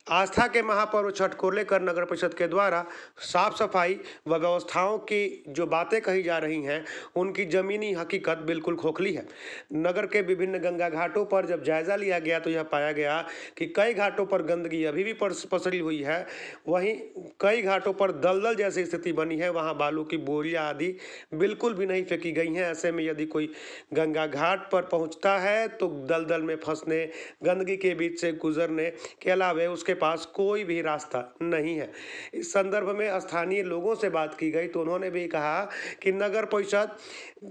आस्था के महापर्व छठ को लेकर नगर परिषद के द्वारा साफ सफाई व व्यवस्थाओं की जो बातें कही जा रही हैं उनकी जमीनी हकीकत बिल्कुल खोखली है। नगर के विभिन्न गंगा घाटों पर जब जायजा लिया गया तो यह पाया गया कि कई घाटों पर गंदगी अभी भी पसरी हुई है। वहीं कई घाटों पर दलदल जैसी स्थिति बनी है, वहां बालू की बोरियां आदि बिल्कुल भी नहीं फेंकी गई हैं। ऐसे में यदि कोई गंगा घाट पर पहुंचता है तो दलदल में फंसने, गंदगी के बीच से गुजरने के अलावा उसके पास कोई भी रास्ता नहीं है। इस संदर्भ में स्थानीय लोगों से बात की गई तो उन्होंने भी कहा कि नगर परिषद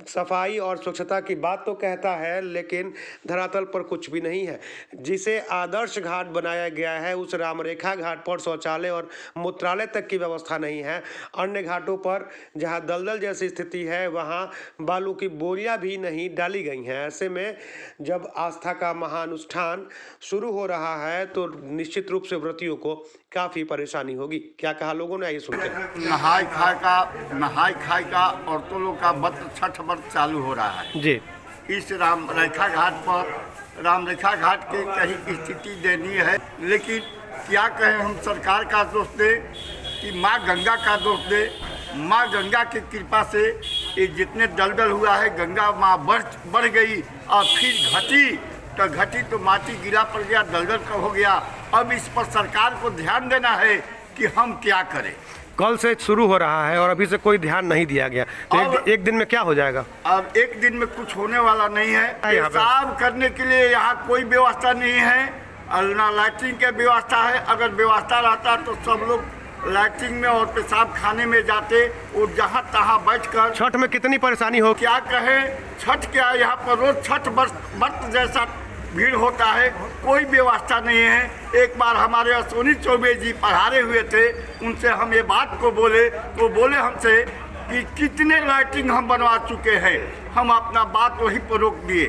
सफाई और स्वच्छता की बात तो कहता है, लेकिन धरातल पर कुछ भी नहीं है। जिसे आदर्श घाट बनाया गया है उस रामरेखा घाट पर शौचालय और मूत्रालय तक की व्यवस्था नहीं है। अन्य घाटों पर जहां दलदल जैसी स्थिति है वहां बालू की बोरियां भी नहीं डाली गई हैं। ऐसे में जब आस्था का महानुष्ठान शुरू हो रहा है तो निश्चित रूप से व्रतियों को काफी परेशानी होगी। क्या कहा लोगों ने, आइए सुनते हैं। नहाय खाए का औरतों लोग का व्रत, छठ व्रत चालू हो रहा है जी। इस रामरेखा घाट पर रामरेखा घाट की कहीं स्थिति दयनीय है, लेकिन क्या कहें, हम सरकार का दोष दे कि माँ गंगा का दोष दे। माँ गंगा की कृपा से ये जितने दलदल हुआ है, गंगा माँ बढ़ गई और फिर घटी तो माटी गिरा पड़ गया, दलदल का हो गया। अब इस पर सरकार को ध्यान देना है कि हम क्या करें। कल से शुरू हो रहा है और अभी से कोई ध्यान नहीं दिया गया तो एक दिन में क्या हो जाएगा? अब एक दिन में कुछ होने वाला नहीं है। पेशाब करने के लिए यहाँ कोई व्यवस्था नहीं है और ना लैट्रिन की व्यवस्था है। अगर व्यवस्था रहता तो सब लोग लैट्रिन में और पेशाब खाने में जाते और जहाँ तहाँ बैठकर। छठ में कितनी परेशानी हो? क्या कहें, छठ क्या, यहाँ पर रोज छठ व्रत जैसा भीड़ होता है, कोई व्यवस्था नहीं है। एक बार हमारे अश्विनी चौबे जी पधारे हुए थे, उनसे हम ये बात को बोले तो बोले हमसे कि कितने लाइटिंग हम बनवा चुके हैं। हम अपना बात वहीं पर रोक दिए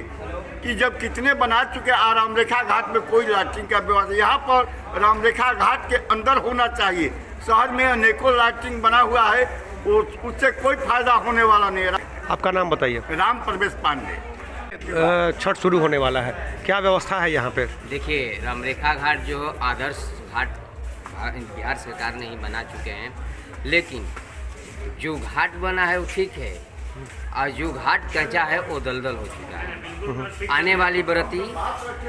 कि जब कितने बना चुके, रामरेखा घाट में कोई लाइटिंग का व्यवस्था, यहाँ पर रामरेखा घाट के अंदर होना चाहिए। शहर में अनेकों लाइटिंग बना हुआ है, उससे कोई फायदा होने वाला नहीं है। आपका नाम बताइए। राम प्रवेश पांडे। छठ शुरू होने वाला है, क्या व्यवस्था है यहाँ पे? देखिए, रामरेखा घाट जो आदर्श घाट बिहार सरकार ने ही बना चुके हैं, लेकिन जो घाट बना है वो ठीक है और जो घाट कच्चा है वो दलदल हो चुका है। आने वाली व्रती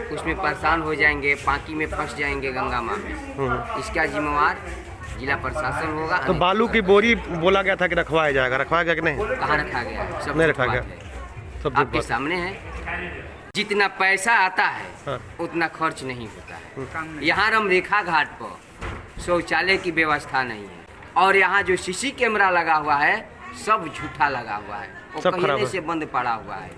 उसमें परेशान हो जाएंगे, पांकी में फंस जाएंगे गंगा माँ में। इसका जिम्मेवार जिला प्रशासन होगा। तो बालू की बोरी बोला गया था कि रखवाया जाएगा, रखवाया गया कि नहीं? कहाँ रखा गया? सब नहीं रखा गया, सब आपके सामने है। जितना पैसा आता है हाँ, उतना खर्च नहीं होता है। यहाँ रामरेखा घाट पर शौचालय की व्यवस्था नहीं है और यहाँ जो सीसी कैमरा लगा हुआ है सब झूठा लगा हुआ है, वो महीने से बंद पड़ा हुआ है।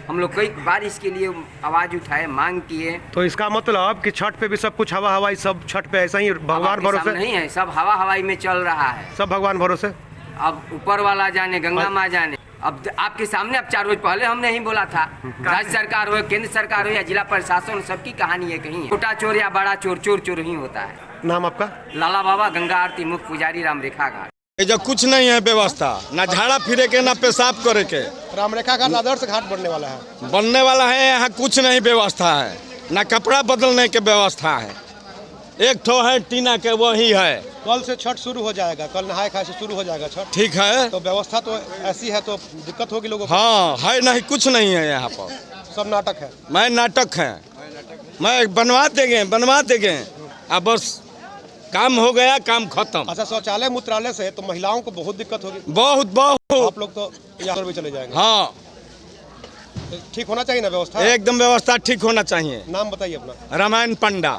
हम लोग कई बार इसके लिए आवाज उठाए, मांग किए। तो इसका मतलब कि छठ पे भी सब कुछ हवा हवाई, सब छठ पे ऐसा ही भगवान भरोसे नहीं है, सब हवा हवाई में चल रहा है, सब भगवान भरोसे। अब ऊपर वाला जाने, गंगा माँ जाने। अब आपके सामने, अब 4 रोज पहले हमने ही बोला था, राज्य सरकार हो, केंद्र सरकार हो या जिला प्रशासन, सबकी कहानी है कहीं। छोटा चोर या बड़ा चोर, चोर चोर ही होता है। नाम आपका? लाला बाबा, गंगा आरती मुख्य पुजारी, रामरेखा घाट। जब कुछ नहीं है व्यवस्था, ना झाड़ा फिरे के ना पेशाब करे के। रामरेखा घाट आदर्श घाट बनने वाला है, यहाँ कुछ नहीं व्यवस्था है, ना कपड़ा बदलने के व्यवस्था है। एक ठो है टीना के, वही है। कल से छठ शुरू हो जाएगा, कल नहाय खाए से शुरू हो जाएगा छठ। ठीक है, तो व्यवस्था तो ऐसी है तो दिक्कत होगी लोगों को। हाँ है, नहीं कुछ नहीं है यहाँ पर, सब नाटक है। मैं नाटक है, मैं बनवा देंगे। अब बस काम हो गया, काम खत्म। अच्छा, शौचालय मूत्रालय से तो महिलाओं को बहुत दिक्कत होगी। बहुत। आप लोग तो यहाँ भी चले जाएंगे। हाँ, ठीक होना चाहिए ना व्यवस्था? एकदम व्यवस्था ठीक होना चाहिए। नाम बताइए अपना। रामायण पंडा।